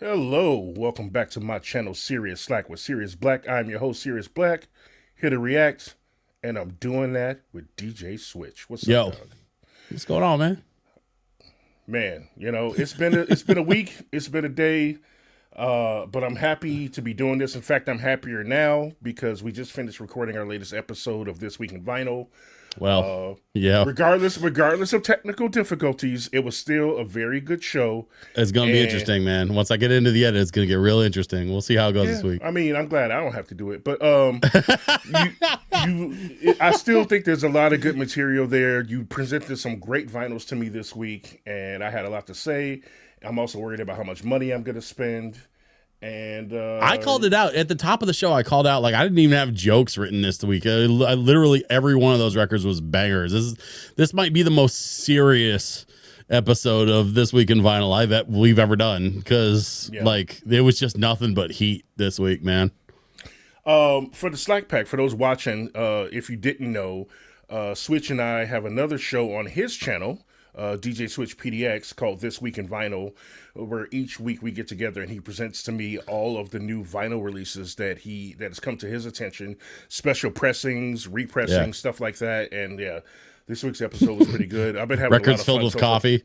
Hello, welcome back to my channel, Cerius Slack with Cerius Blaq. I'm your host, Cerius Blaq, here to react, and I'm doing that with DJ Switch. What's up, dog? What's going on, man? Man, you know, it's been a week, it's been a day, but I'm happy to be doing this. In fact, I'm happier now because we just finished recording our latest episode of This Week in Vinyl. Well, yeah. Regardless of technical difficulties, it was still a very good show. It's going to be interesting, man. Once I get into the edit, it's going to get real interesting. We'll see how it goes this week. I mean, I'm glad I don't have to do it, but I still think there's a lot of good material there. You presented some great vinyls to me this week, and I had a lot to say. I'm also worried about how much money I'm going to spend. And I called it out at the top of the show. I called out, like, I didn't even have jokes written this week. I literally every one of those records was bangers. This might be the most serious episode of This Week in Vinyl we've ever done because like it was just nothing but heat this week, man. For the Slack Pack, for those watching, if you didn't know, Switch and I have another show on his channel, DJ Switch PDX, called This Week in Vinyl, where each week we get together and he presents to me all of the new vinyl releases that has come to his attention, special pressings, repressings, stuff like that. And this week's episode was pretty good. I've been having records a lot of filled with coffee.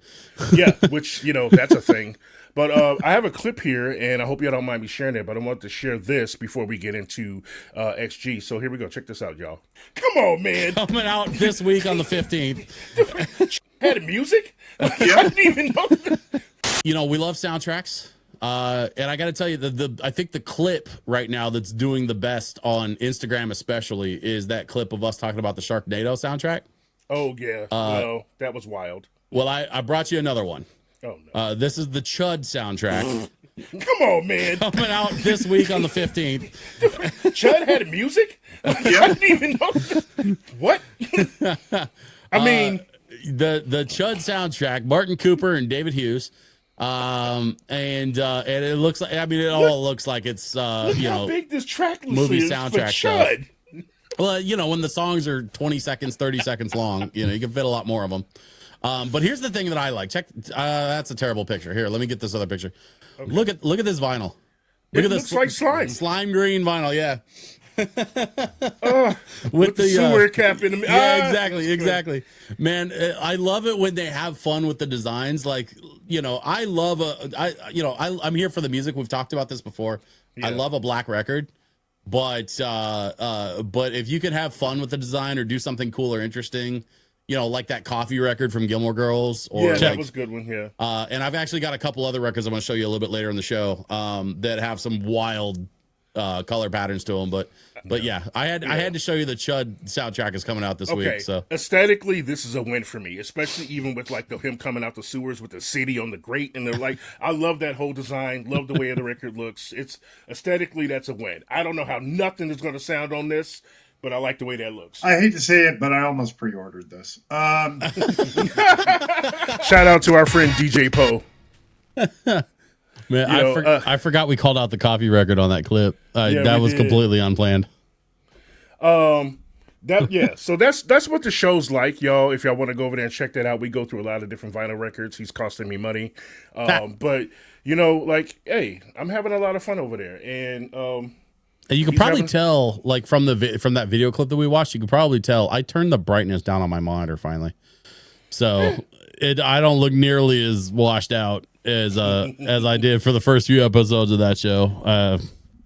Yeah, which, you know, that's a thing. But I have a clip here, and I hope y'all don't mind me sharing it, but I want to share this before we get into XG. So here we go. Check this out, y'all. Come on, man. Coming out this week on the 15th. Had music? I didn't even know that. You know, we love soundtracks. And I got to tell you, I think the clip right now that's doing the best on Instagram especially is that clip of us talking about the Sharknado soundtrack. Oh, yeah. Well, that was wild. Well, I brought you another one. Oh, no. This is the Chud soundtrack. Come on, man. Coming out this week on the 15th. Chud had music? I didn't even know that. What? I mean... The Chud soundtrack, Martin Cooper and David Hughes. And it looks like, I mean, it all looks like it's, Look how big this track movie is soundtrack for Chud. stuff. Well, you know, when the songs are 20 seconds, 30 seconds long, you know, you can fit a lot more of them. But here's the thing that I like. Check. That's a terrible picture. Here, let me get this other picture. Okay. Look at this vinyl. Look at this. Looks like slime green vinyl. Yeah. With the sewer cap in the middle. Yeah, exactly. Man, I love it when they have fun with the designs. Like, you know, I love I'm here for the music. We've talked about this before. Yeah. I love a Blaq record, but if you can have fun with the design or do something cool or interesting, you know, like that coffee record from Gilmore Girls, or that was a good one. Yeah. And I've actually got a couple other records I'm going to show you a little bit later in the show that have some wild color patterns to them, but yeah, I had to show you the Chud soundtrack is coming out this week. So aesthetically, this is a win for me, especially even with like him coming out the sewers with the city on the grate, and they're like, I love that whole design, love the way the record looks. It's aesthetically, that's a win. I don't know how nothing is going to sound on this, but I like the way that looks. I hate to say it, but I almost pre-ordered this. Shout out to our friend DJ Poe. Man, I forgot we called out the coffee record on that clip. That was completely unplanned. So that's what the show's like, y'all. If y'all want to go over there and check that out, we go through a lot of different vinyl records. He's costing me money, but you know, like, hey, I'm having a lot of fun over there, and you can probably tell, like from that video clip that we watched, you can probably tell I turned the brightness down on my monitor finally, so I don't look nearly as washed out as I did for the first few episodes of that show.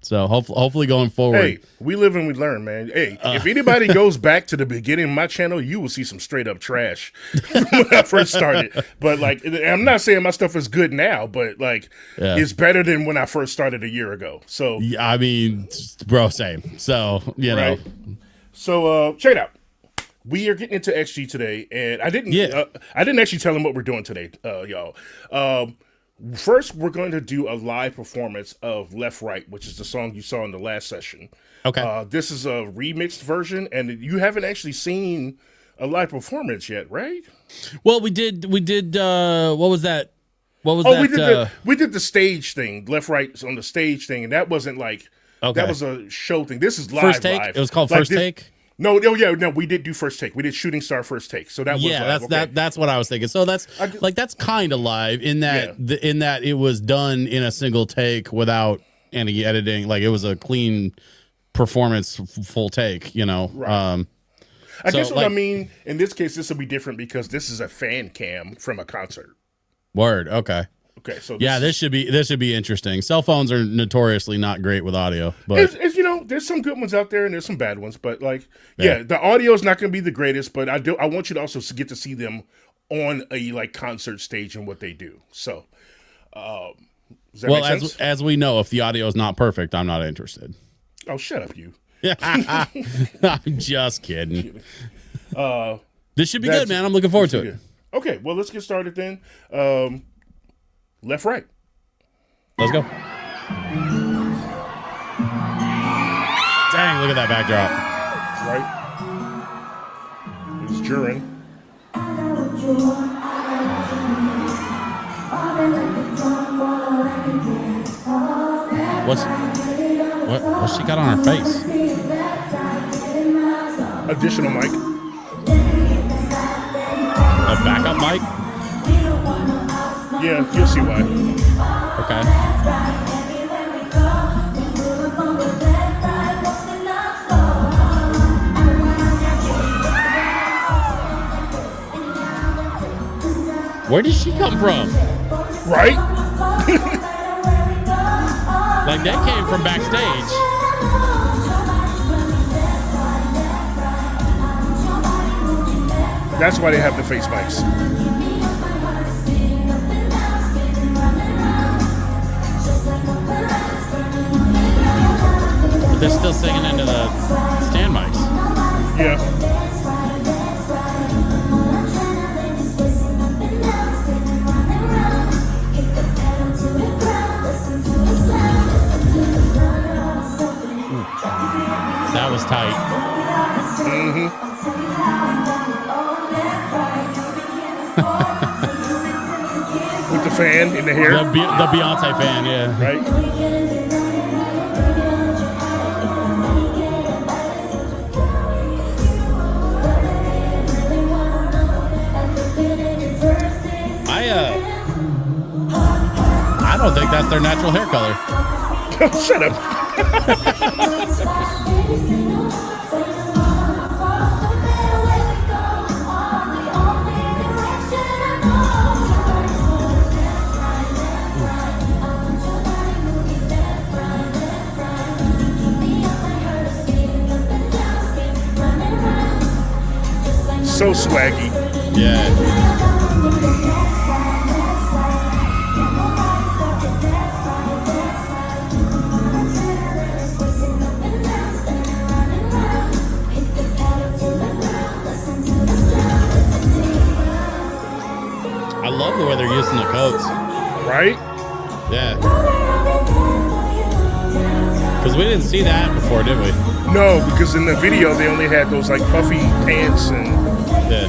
So hopefully going forward. Hey, we live and we learn, man. Hey, if anybody goes back to the beginning of my channel, you will see some straight up trash from when I first started. But like, I'm not saying my stuff is good now, but like, it's better than when I first started a year ago. So yeah, I mean, bro, same. So you know. So check it out. We are getting into XG today, and I didn't actually tell him what we're doing today, y'all. First, we're going to do a live performance of Left Right, which is the song you saw in the last session. Okay. This is a remixed version, and you haven't actually seen a live performance yet, right? Well, we did. What was that? What was that? We did the stage thing, Left Right on the stage thing, and that wasn't like that was a show thing. This is live. First Take. Live. It was called like First Take. No, we did do first take. We did Shooting Star first take. So that was live. That's what I was thinking. So that's that's kind of live in that in that it was done in a single take without any editing. Like it was a clean performance, full take. You know. Right. I guess what I mean in this case, this will be different because this is a fan cam from a concert. Word. Okay. Okay, so this should be interesting. Cell phones are notoriously not great with audio, but it's, you know, there's some good ones out there and there's some bad ones. But like, the audio is not going to be the greatest. But I want you to also get to see them on a like concert stage and what they do. So, does that make sense? as we know, if the audio is not perfect, I'm not interested. Oh, shut up, you! I'm just kidding. This should be good, man. I'm looking forward to it. Okay, well, let's get started then. Left, right. Let's go. Dang, look at that backdrop. Right. It's Jurin. What's she got on her face? Additional mic. A backup mic? Yeah, you'll see why. Okay. Where did she come from? Right? Like they came from backstage. That's why they have the face mics. But they're still singing into the stand mics. Yeah. That was tight. Mm-hmm. With the fan in the hair. The Beyonce fan, yeah. Right? I don't think that's their natural hair color. Shut up. So swaggy. Yeah. I love the way they're using the coats. Right? Yeah. Because we didn't see that before, did we? No, because in the video they only had those like puffy pants and Yeah.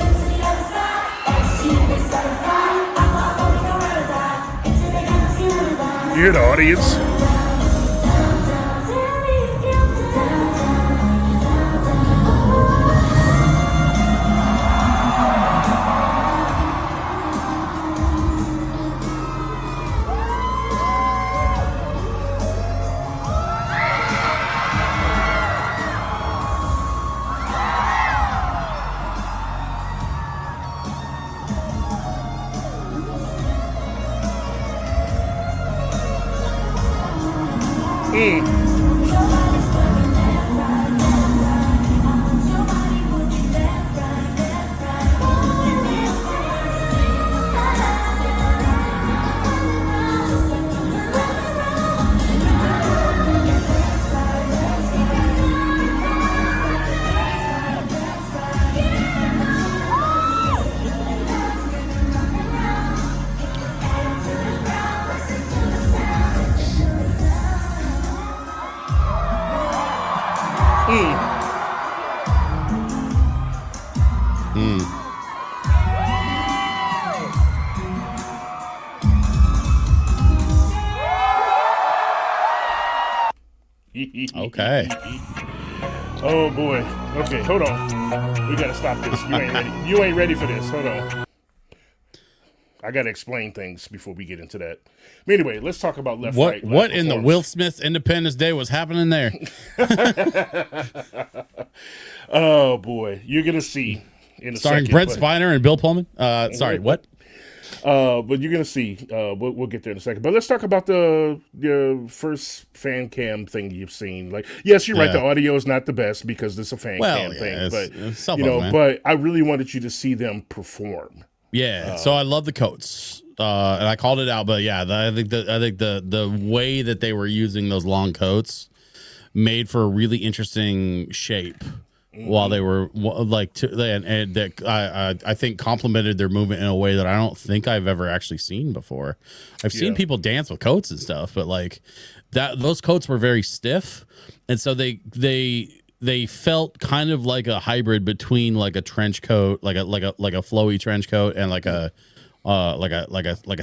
you hear the audience. Okay. Oh boy. Okay, hold on. We gotta stop this. You ain't ready. You ain't ready for this. Hold on. I gotta explain things before we get into that. But anyway, let's talk about left right. What in the Will Smith Independence Day was happening there? Oh boy, you're gonna see in a Starring second, Brent Spiner and Bill Pullman. Sorry, what? But you're gonna see. We'll get there in a second. But let's talk about the first fan cam thing you've seen. Like, yes, you're right. The audio is not the best because it's a fan cam thing. But it's but I really wanted you to see them perform. Yeah. So I love the coats, and I called it out. But yeah, I think the way that they were using those long coats made for a really interesting shape. While they were and that I think complemented their movement in a way that I don't think I've ever actually seen before. I've seen people dance with coats and stuff, but like those coats were very stiff, and so they felt kind of like a hybrid between like a trench coat, like a flowy trench coat, and like a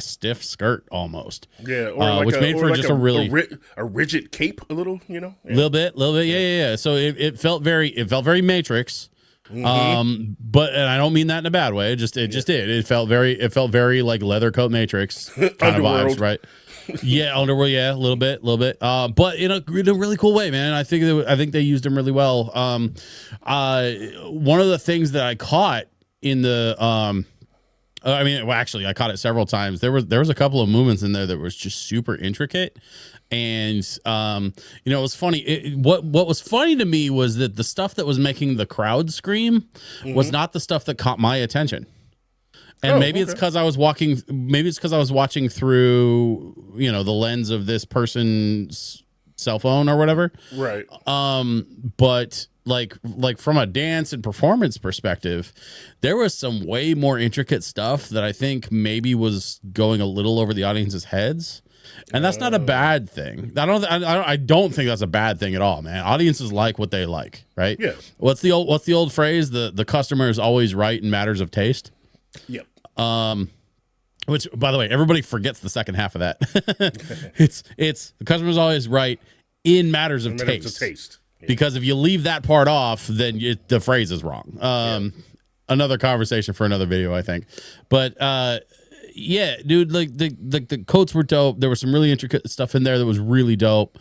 stiff skirt almost. Yeah, or which made for just a really rigid cape, a little, little bit, yeah. So it felt very Matrix. Mm-hmm. But and I don't mean that in a bad way. It just did. It felt very like leather coat Matrix kind of vibes, right? Yeah, Underworld, yeah, a little bit. But in a really cool way, man. I think they used them really well. One of the things that I caught in the actually, I caught it several times. There was a couple of movements in there that was just super intricate, and it was funny. What was funny to me was that the stuff that was making the crowd scream was not the stuff that caught my attention. And maybe it's because I was watching through, the lens of this person's cell phone or whatever. Right. But like from a dance and performance perspective, there was some way more intricate stuff that I think maybe was going a little over the audience's heads. And that's not a bad thing. I don't think that's a bad thing at all, man. Audiences like what they like, right? Yeah. What's the old phrase? The customer is always right in matters of taste. Yep. Which, by the way, everybody forgets the second half of that. it's the customer's always right in matters of taste. Yeah. Because if you leave that part off, then the phrase is wrong. Another conversation for another video, I think. But yeah, dude, like the coats were dope. There was some really intricate stuff in there that was really dope.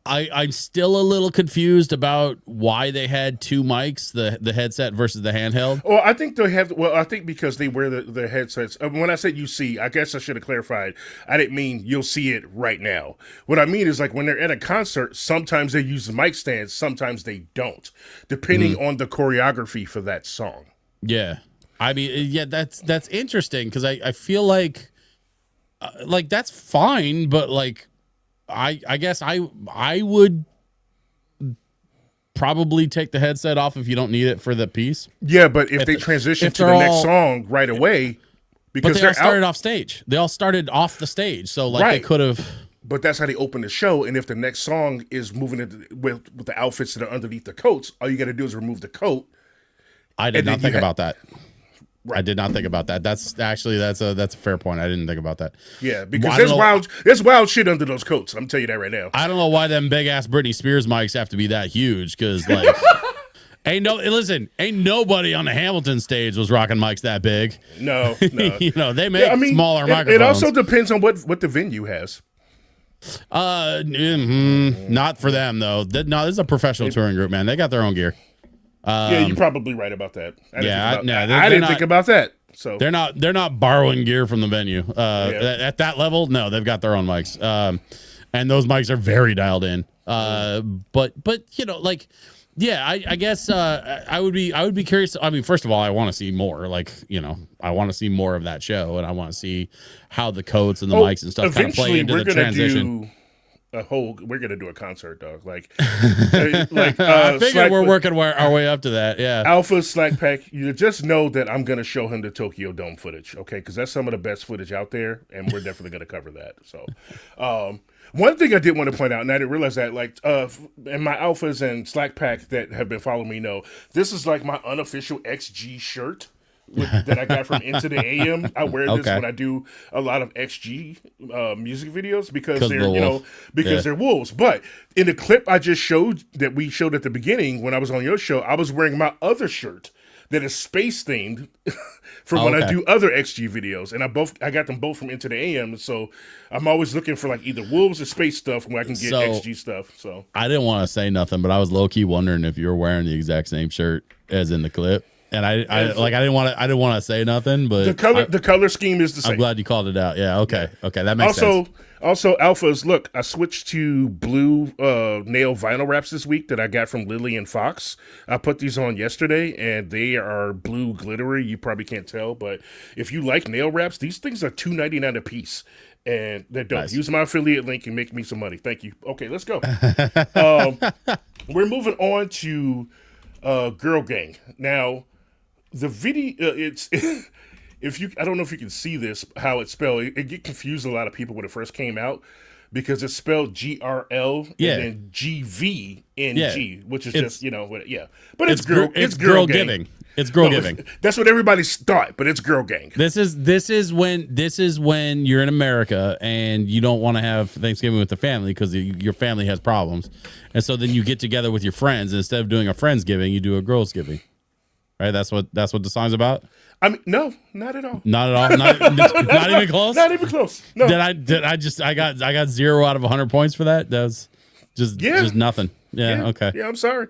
I'm still a little confused about why they had two mics, the headset versus the handheld. Well, I think they have. Well, I think because they wear the headsets. When I said you see, I guess I should have clarified. I didn't mean you'll see it right now. What I mean is like when they're at a concert, sometimes they use the mic stands, sometimes they don't, depending on the choreography for that song. Yeah, I mean, yeah, that's interesting because I feel like that's fine, but like. I guess I would probably take the headset off if you don't need it for the piece. Yeah, but if they transition to the next song right away, because they all started off stage. They all started off the stage, so they could have. But that's how they open the show. And if the next song is moving with the outfits that are underneath the coats, all you got to do is remove the coat. I did not think about that. Right. I did not think about that. That's a fair point. I didn't think about that. Yeah, because there's wild shit under those coats. I'm telling you that right now. I don't know why them big ass Britney Spears mics have to be that huge. Because like, ain't nobody on the Hamilton stage was rocking mics that big. No. They make smaller microphones. It also depends on what the venue has. Not for them though. No, this is a professional touring group, man. They got their own gear. Yeah, you're probably right about that. I didn't think about that. So they're not borrowing gear from the venue. At that level, no, they've got their own mics. And those mics are very dialed in. But I guess I would be curious. I mean, first of all, I want to see more. I want to see more of that show, and I want to see how the codes and the mics and stuff kind of play into the transition. We're gonna do a concert, dog. I figured we're working our way up to that. Yeah, Alpha Slack Pack. You just know that I'm gonna show him the Tokyo Dome footage, okay? Because that's some of the best footage out there, and we're definitely gonna cover that. So, one thing I did want to point out, and I didn't realize that, and my alphas and Slack Pack that have been following me know this is like my unofficial XG shirt. that I got from Into the AM. I wear this Okay. when I do a lot of XG music videos because 'Cause they're the wolf. Yeah. they're wolves. But in the clip I just showed that we showed at the beginning when I was on your show, I was wearing my other shirt that is space themed from when I Okay. do other XG videos, and I got them both from Into the AM. So I'm always looking for like either wolves or space stuff where I can get So- XG stuff. So I didn't want to say nothing, but I was low key wondering if you were wearing the exact same shirt as in the clip. And I didn't want to say nothing, but the color scheme is the same. I'm glad you called it out. Yeah. Okay. Okay. That makes sense. Also, alphas. Look, I switched to blue nail vinyl wraps this week that I got from Lily and Fox. I put these on yesterday, and they are blue glittery. You probably can't tell, but if you like nail wraps, these things are $2.99 a piece, and they're dope. Nice. Use my affiliate link and make me some money. Thank you. Okay, let's go. We're moving on to Girl Gang now. The video, it's. I don't know if you can see this, how it's spelled. It get confused a lot of people when it first came out because it's spelled GRL Yeah. and then GVNG, Yeah. which is It's- just, yeah. But it's girl gang. giving. It's girl giving. That's what everybody thought, but it's girl gang. This is when you're in America and you don't want to have Thanksgiving with the family because your family has problems, and so then you get together with your friends, and instead of doing a friendsgiving, you do a girlsgiving. Right? That's what the song's about. I mean, no, not at all. Not at all. Not even close. Not even close. No. I got 0 out of 100 points for that. That's just nothing. Yeah. Okay. Yeah, I'm sorry.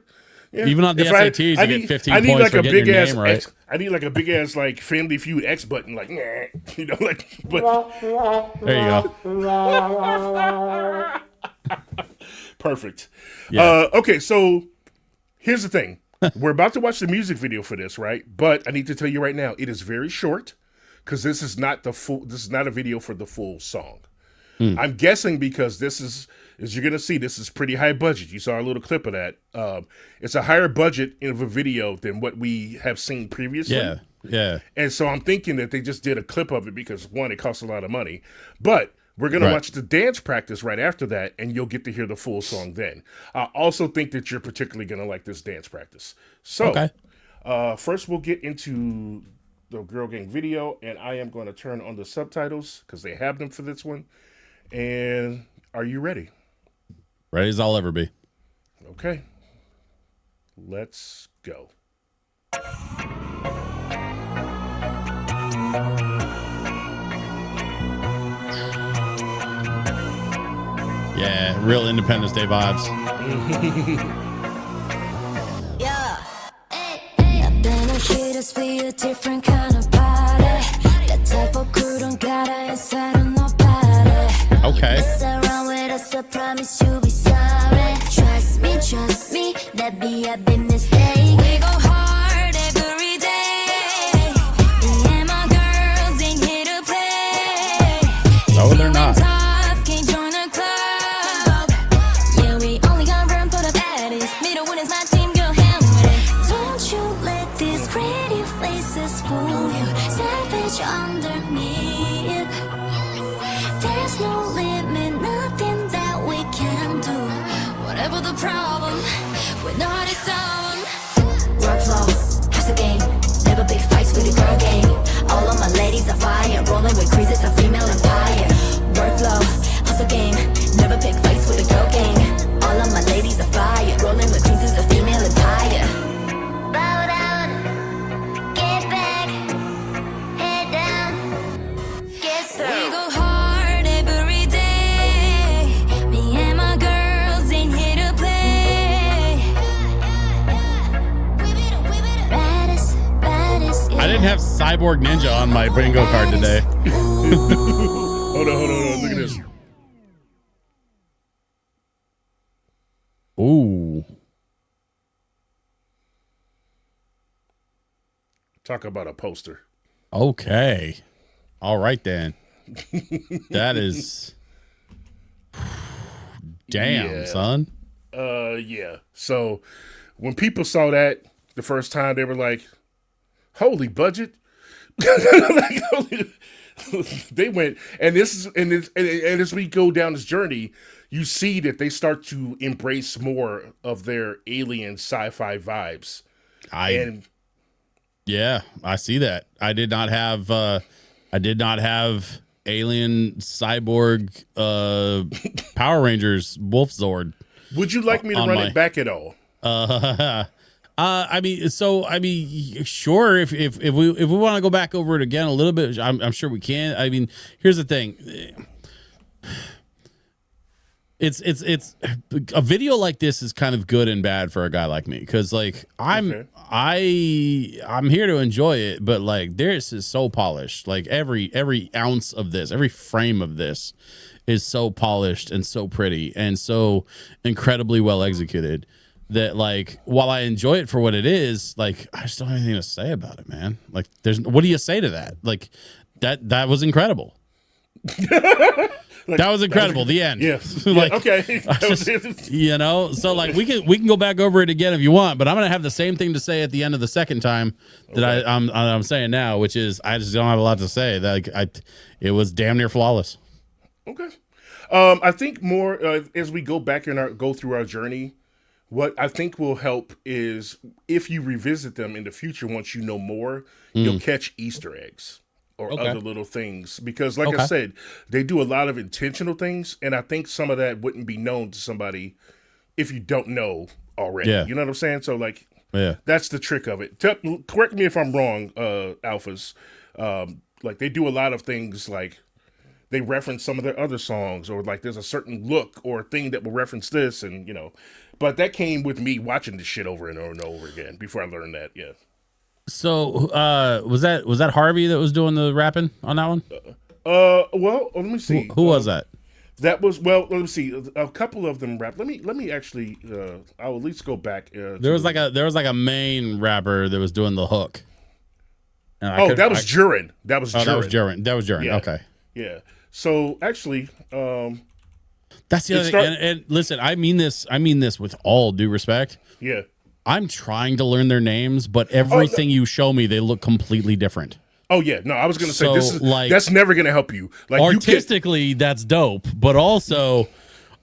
Yeah. Even on the If SATs, you get 15 points for getting your name right. I need like a big ass like Family Feud X button, like you know, like. But There you go. perfect. Yeah. Okay, so here's the thing. We're about to watch the music video for this, right? But I need to tell you right now, it is very short because this is not a video for the full song. I'm guessing because this is, as you're gonna see, this is pretty high budget. You saw a little clip of that. It's a higher budget of a video than what we have seen previously. Yeah. Yeah. And so I'm thinking that they just did a clip of it because one, it costs a lot of money, but we're going to watch the dance practice right after that, and you'll get to hear the full song then. I also think that you're particularly going to like this dance practice. So, first we'll get into the Girl Gang video, and I am going to turn on the subtitles because they have them for this one. And are you ready? Ready as I'll ever be. Okay. Let's go. Yeah, real Independence Day vibes. Yeah. I've been here to be a different kind of party. That type of crew don't gotta inside of nobody. Okay. Mess around with us, I promise you'll be sorry. Trust me, that be a big mistake. We go hard every day. Me and my girls ain't here to play. No, they're not. Tough, can't join a club. Yeah, we only got room for the baddest. Middle when it's my team, girl, hand with it. Don't you let these pretty faces fool you. Savage underneath. There's no limit, nothing that we can do. Whatever the problem, we're not a song. Workflow, hustle game. Never big fights with the girl gang. All of my ladies are fire. Rolling with creases, a female empire. Workflow, hustle game. Never pick fights with the girl gang. All of my ladies are fire. Rolling with creases, a female empire. Bow down, get back, head down, get some. We go hard every day. Me and my girls ain't here to play. Baddest, I didn't have Cyborg Ninja on my bingo card today. Hold on. Look at this. Ooh. Talk about a poster. Okay. All right then. That is damn, Yeah. son. Yeah. So when people saw that the first time, they were like, "Holy budget!" Like, they went, and as we go down this journey, you see that they start to embrace more of their alien sci-fi vibes. Yeah, I see that. I did not have alien cyborg Power Rangers Wolf Zord. Would you like me to run it back at all? I mean, sure. If we want to go back over it again a little bit, I'm sure we can. I mean, here's the thing. It's a video like this is kind of good and bad for a guy like me, because like I'm here to enjoy it, but like this is so polished. Like every ounce of this, every frame of this is so polished and so pretty and so incredibly well executed that like while I enjoy it for what it is, like I just don't have anything to say about it, man. Like what do you say to that? Like that was incredible. Like, that was incredible. The end. Yes. Like, yeah, okay. You know, so like we can go back over it again if you want, but I'm gonna have the same thing to say at the end of the second time that I'm saying now, which is I just don't have a lot to say. Like it was damn near flawless. Okay. I think more as we go back and go through our journey, what I think will help is if you revisit them in the future, once you know more, you'll catch Easter eggs or other little things. Because like I said, they do a lot of intentional things. And I think some of that wouldn't be known to somebody if you don't know already. Yeah. You know what I'm saying? So like, yeah, that's the trick of it. Correct me if I'm wrong, Alphas. Like they do a lot of things like, they reference some of their other songs, or like there's a certain look or thing that will reference this, and you know, but that came with me watching this shit over and over and over again before I learned that. Yeah. So was that Harvey that was doing the rapping on that one? Well, let me see. Who was that? That was, well, let me see. A couple of them rap. Let me actually. I'll at least go back. There was like a main rapper that was doing the hook. That was Jurin. That was Jurin. That was Jurin. Yeah. Okay. Yeah. So actually, that's the other thing. And listen, I mean this with all due respect. Yeah. I'm trying to learn their names, but everything you show me, they look completely different. Oh yeah, no, I was gonna say this is like that's never gonna help you. Like artistically, that's dope, but also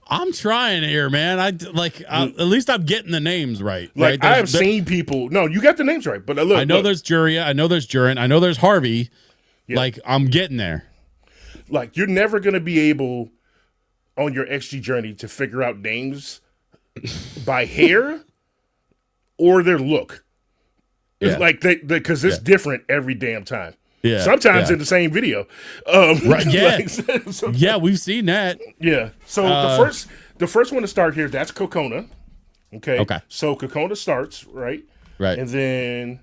I'm trying here, man. At least I'm getting the names right. Like I have seen people. No, you got the names right, but look, I know there's Juria, I know there's Jurin, I know there's Harvey. Yeah. Like I'm getting there. Like you're never gonna be able on your XG journey to figure out names by hair or their look. It's like because it's different every damn time. Yeah. Sometimes in the same video. Right. Yeah. So, yeah, we've seen that. Yeah. So the first one to start here, that's Cocona. Okay. So Cocona starts, right? Right. And then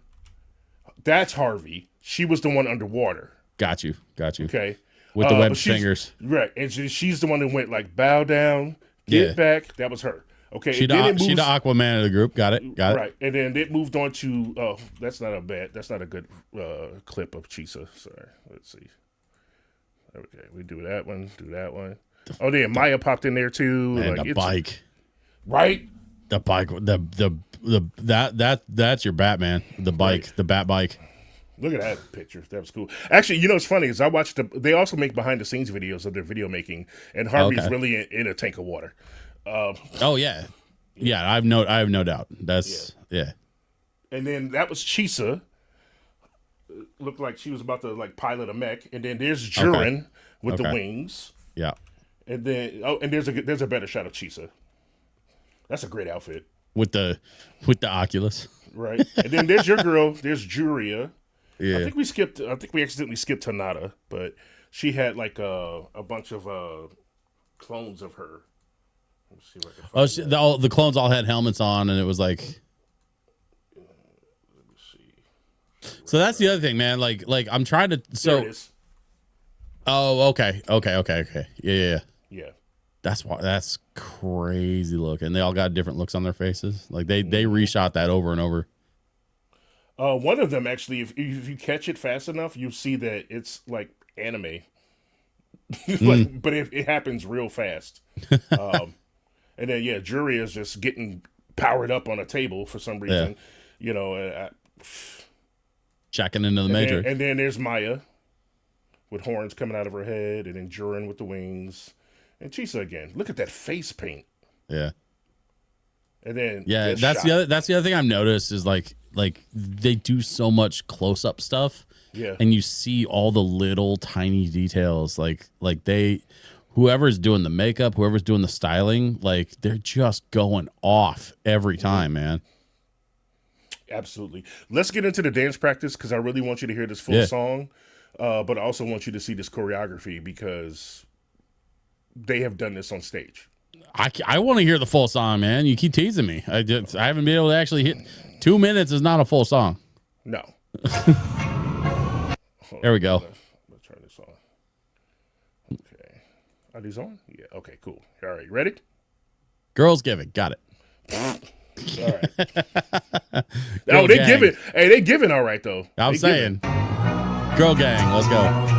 that's Harvey. She was the one underwater. Got you. Okay. With the webbed fingers. Right. And she's the one that went like bow down, get back. That was her. Okay. She the Aquaman of the group. Got it. Right. And then it moved on to that's not a good clip of Chisa. Sorry. Let's see. Okay, we do that one. Then Maya popped in there too. And like, the bike. Right? The bike, that's your Batman. The bike, right. The Bat bike. Look at that picture. That was cool. Actually, you know what's funny is I watched they also make behind the scenes videos of their video making, and Harvey's really in a tank of water. Oh yeah, I have no doubt. That's yeah. And then that was Chisa. Looked like she was about to like pilot a mech, and then there's Jurin with the wings. Yeah. And then there's a better shot of Chisa. That's a great outfit with the Oculus. Right. And then there's your girl. There's Juria. Yeah. I think we accidentally skipped Hinata, but she had like a bunch of clones of her. Let me see if I can find the clones all had helmets on, and it was like. Let me see. So that's the other thing, man. Like I'm trying to. There it is. Oh, okay. Yeah. That's crazy looking. They all got different looks on their faces. Like they reshot that over and over. One of them actually, if you catch it fast enough, you see that it's like anime, but it happens real fast. And then Juria is just getting powered up on a table for some reason, you know. Checking into the Matrix. And then there's Maya with horns coming out of her head, and then Jurin with the wings, and Chisa again. Look at that face paint. Yeah. And then that's the other thing I've noticed is like they do so much close up stuff. Yeah. And you see all the little tiny details, like whoever's doing the makeup, whoever's doing the styling, like they're just going off every time, man. Absolutely. Let's get into the dance practice because I really want you to hear this full song, but I also want you to see this choreography because they have done this on stage. I want to hear the full song, man. You keep teasing me. I haven't been able to actually hit 2 minutes. Is not a full song. No. There we go. Let's turn this on. Okay. Are these on? Yeah. Okay, cool. All right. Ready? Girls Give It. Got it. All right. Oh, they give it. Hey, they giving all right, though. I'm saying. Girl Gang. Let's go.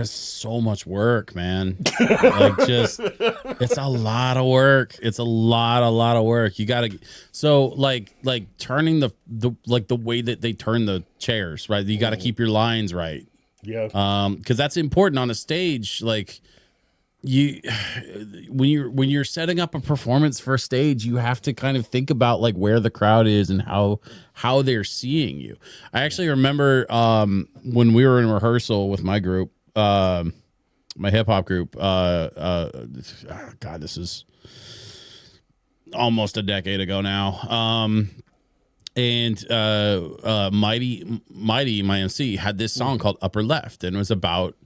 So much work, man. Like, just it's a lot of work. It's a lot of work. You gotta like turning the way that they turn the chairs, right? You gotta keep your lines right. Yeah. Because that's important on a stage. Like, when you're setting up a performance for a stage, you have to kind of think about like where the crowd is and how they're seeing you. I actually remember when we were in rehearsal with my group, my hip hop group. God, this is almost a decade ago now. And Mighty, my MC, had this song called Upper Left, and it was about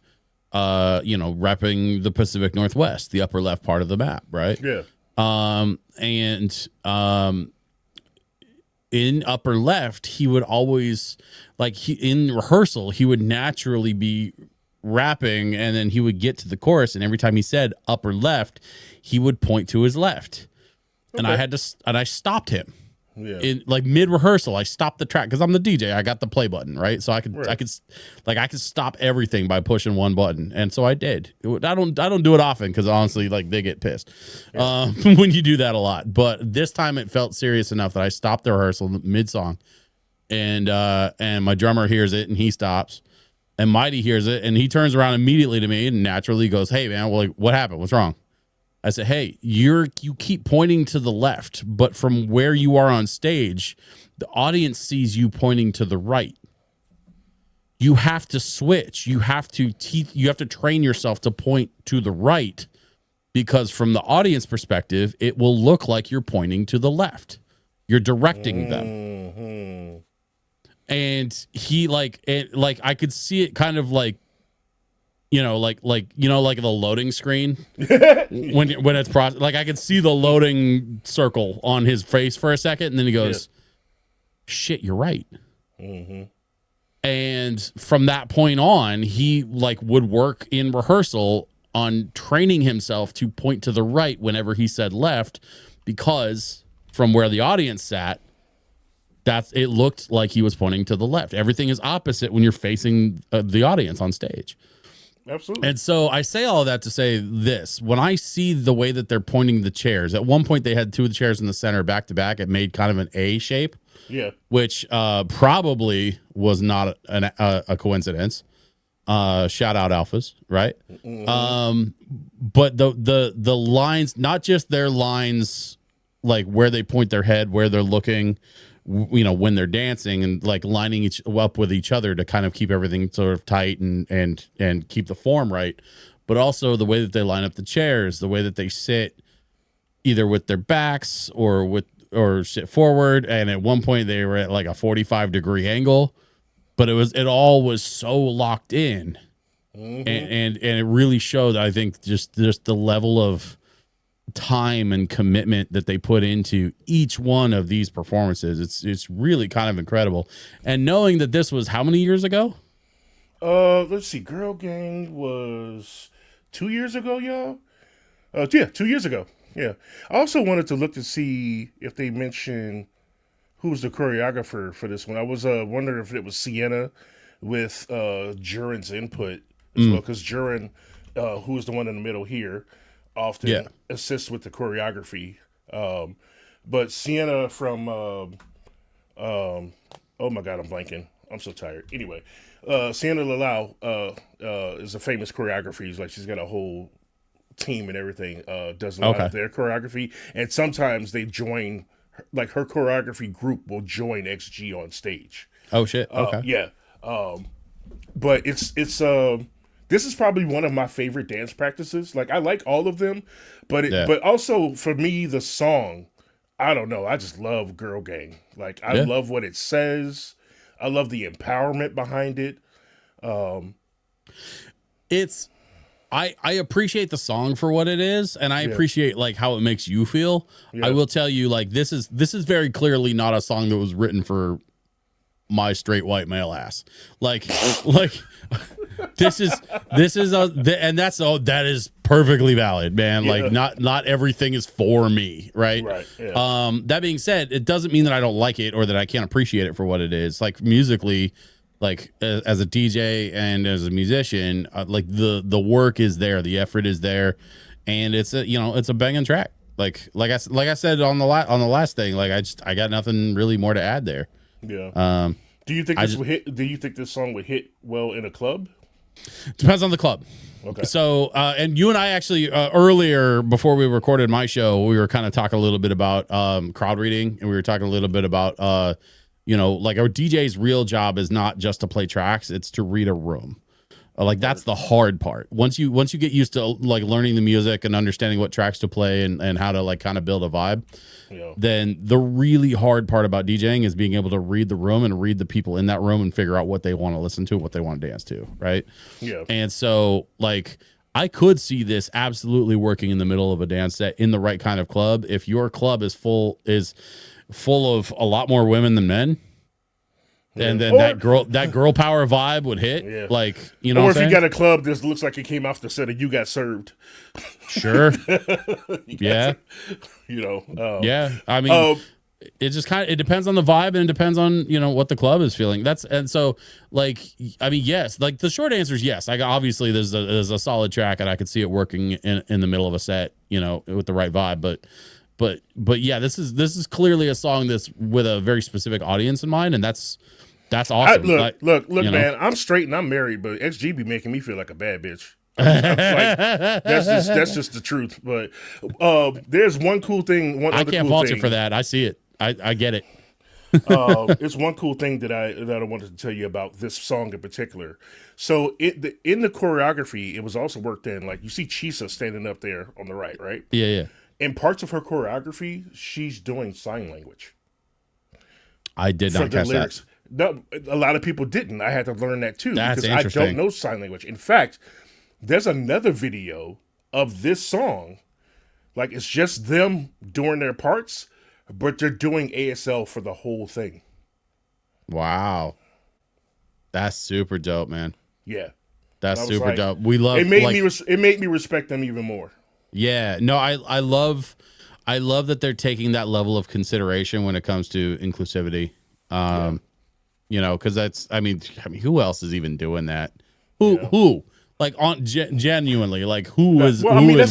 repping the Pacific Northwest, the upper left part of the map, right? Yeah. In Upper Left, he would always in rehearsal, he would naturally be rapping, and then he would get to the chorus, and every time he said upper left, he would point to his left. And I stopped him. Yeah. In like mid rehearsal, I stopped the track because I'm the DJ. I got the play button, right? So I could stop everything by pushing one button, and so I did. I don't do it often because honestly, like they get pissed when you do that a lot. But this time it felt serious enough that I stopped the rehearsal mid song, and my drummer hears it and he stops, and Mighty hears it and he turns around immediately to me and naturally goes, "Hey man, well, like, what happened? What's wrong?" I said, "Hey, you keep pointing to the left, but from where you are on stage, the audience sees you pointing to the right. You have to switch. You have to train yourself to point to the right, because from the audience perspective, it will look like you're pointing to the left. You're directing them." And he I could see it kind of like, like the loading screen when it's processed. Like I could see the loading circle on his face for a second, and then he goes, "Shit, you're right." And from that point on, he would work in rehearsal on training himself to point to the right whenever he said left, because from where the audience sat, it looked like he was pointing to the left. Everything is opposite when you're facing the audience on stage. Absolutely. And so I say all of that to say this: when I see the way that they're pointing the chairs, at one point they had two of the chairs in the center back to back. It made kind of an A shape, which probably was not a coincidence. Shout out alphas, right? But the lines, not just their lines, like where they point their head, where they're looking, when they're dancing and like lining up with each other to kind of keep everything sort of tight and keep the form right, but also the way that they line up the chairs, the way that they sit either with their backs or sit forward. And at one point they were at like a 45-degree angle, but it all was so locked in. And it really showed, I think, just the level of time and commitment that they put into each one of these performances. It's really kind of incredible. And knowing that this was how many years ago? Let's see. Girl Gang was 2 years ago, y'all. 2 years ago. Yeah. I also wanted to look to see if they mentioned who's the choreographer for this one. I was wondering if it was Sienna with Jurin's input as well, because Jurin, who is the one in the middle here, often assists with the choreography. But Sienna from oh my god, I'm blanking. I'm so tired. Anyway, Sienna Lalau is a famous choreographer. Like, she's got a whole team and everything. Does a lot of their choreography, and sometimes they join. Like, her choreography group will join XG on stage. Oh shit! Okay. Yeah. But it's this is probably one of my favorite dance practices. Like, I like all of them, but but also for me, the song, I don't know. I just love Girl Gang. Like, I love what it says. I love the empowerment behind it. I appreciate the song for what it is, and I appreciate like how it makes you feel. I will tell you, like, this is very clearly not a song that was written for my straight white male ass. Like this is and that is perfectly valid, man. Like, not everything is for me, right? Right. Yeah. That being said, it doesn't mean that I don't like it or that I can't appreciate it for what it is. Like, musically, like as a DJ and as a musician, like the work is there, the effort is there, and it's a banging track. Like I said on the last thing, like I got nothing really more to add there. Yeah. Do you think this would hit? Do you think this song would hit well in a club? Depends on the club. Okay. So, and you and I actually earlier, before we recorded my show, we were kind of talking a little bit about crowd reading, and we were talking a little bit about like, our DJ's real job is not just to play tracks; it's to read a room. Like, that's the hard part. Once you get used to like learning the music and understanding what tracks to play and how to like kind of build a vibe, then the really hard part about DJing is being able to read the room and read the people in that room and figure out what they want to listen to, what they want to dance to, right? Yeah. And so, like, I could see this absolutely working in the middle of a dance set in the right kind of club. If your club is full of a lot more women than men, and then that girl power vibe would hit. Yeah. Like, you know, or what if I'm you saying? got a club that looks like it came off the set of You Got Served. Sure. Yeah. You know. Yeah. I mean, it just it depends on the vibe, and it depends on, you know, what the club is feeling. And so, like, I mean, yes, like the short answer is yes. Like, obviously there's a solid track, and I could see it working in the middle of a set, you know, with the right vibe. But yeah, this is clearly a song that's with a very specific audience in mind, and that's awesome. Look, you know? man, I'm straight and I'm married, but XG be making me feel like a bad bitch. I'm like, that's just the truth. But there's one cool thing. I can't fault you for that. I see it. I get it. It's one cool thing that I wanted to tell you about this song in particular. So in the choreography, it was also worked in. Like, you see Chisa standing up there on the right? Yeah. In parts of her choreography, she's doing sign language. I did not catch that. No, a lot of people didn't. I had to learn that too. That's because interesting. I don't know sign language. In fact, there's another video of this song. Like, it's just them doing their parts, but they're doing ASL for the whole thing. Wow. That's super dope, man. Yeah. That's super dope. We love it. It made me respect them even more. Yeah. No, I love that they're taking that level of consideration when it comes to inclusivity. You know, because that's, I mean, who else is even doing that? Who? Like, genuinely, like, who is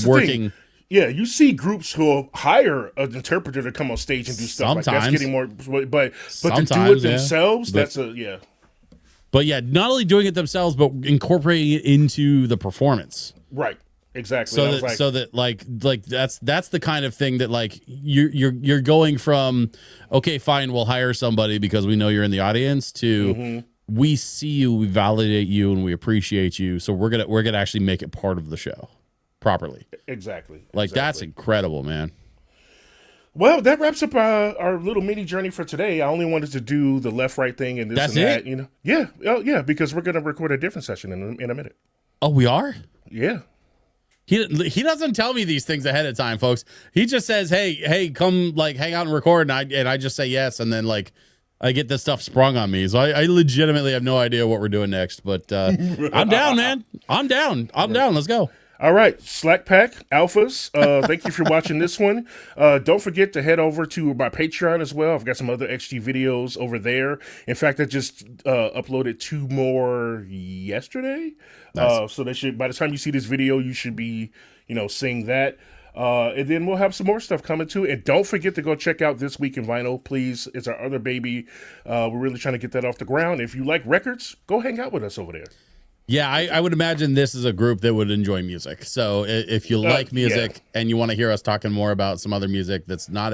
working? Yeah, you see groups who hire an interpreter to come on stage and do stuff like that's getting more, but to do it themselves, But yeah, not only doing it themselves, but incorporating it into the performance. Right. Exactly. So that that's the kind of thing that, like, you're going from, okay, fine, we'll hire somebody because we know you're in the audience, to we see you, we validate you, and we appreciate you. So we're gonna actually make it part of the show properly. Exactly. Like, that's incredible, man. Well, that wraps up our little mini journey for today. I only wanted to do the left-right thing and this and that. You know, yeah, because we're gonna record a different session in a minute. Oh, we are? Yeah. He doesn't tell me these things ahead of time, folks. He just says, hey, come, like, hang out and record, and I just say yes, and then, like, I get this stuff sprung on me. So I legitimately have no idea what we're doing next, but I'm down, man. I'm down. Let's go. All right, Slack Pack Alphas, thank you for watching this one. Don't forget to head over to my Patreon as well. I've got some other XG videos over there. In fact, I just uploaded 2 more yesterday. Nice. So they should, by the time you see this video, you should be, seeing that. And then we'll have some more stuff coming too. And don't forget to go check out This Week in Vinyl, please. It's our other baby. We're really trying to get that off the ground. If you like records, go hang out with us over there. Yeah, I would imagine this is a group that would enjoy music. So if you like music and you want to hear us talking more about some other music that's not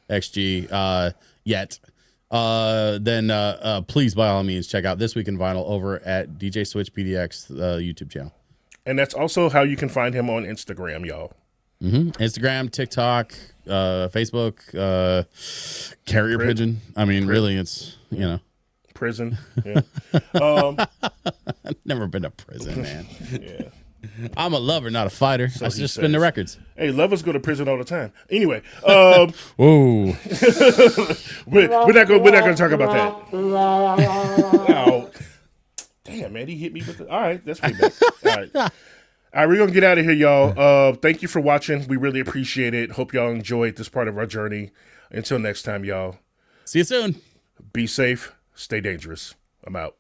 XG yet, then please, by all means, check out This Week in Vinyl over at DJ Switch PDX YouTube channel. And that's also how you can find him on Instagram, y'all. Instagram, TikTok, Facebook, carrier pigeon. I mean, really, it's, prison. Yeah. I've never been to prison, man. Yeah. I'm a lover, not a fighter. So I just spin the records. Hey, lovers go to prison all the time. Anyway, whoa. we're not gonna talk about that. Oh, damn, man, he hit me with the. All right, that's pretty bad. All right, we're gonna get out of here, y'all. Thank you for watching. We really appreciate it. Hope y'all enjoyed this part of our journey. Until next time, y'all. See you soon. Be safe. Stay dangerous. I'm out.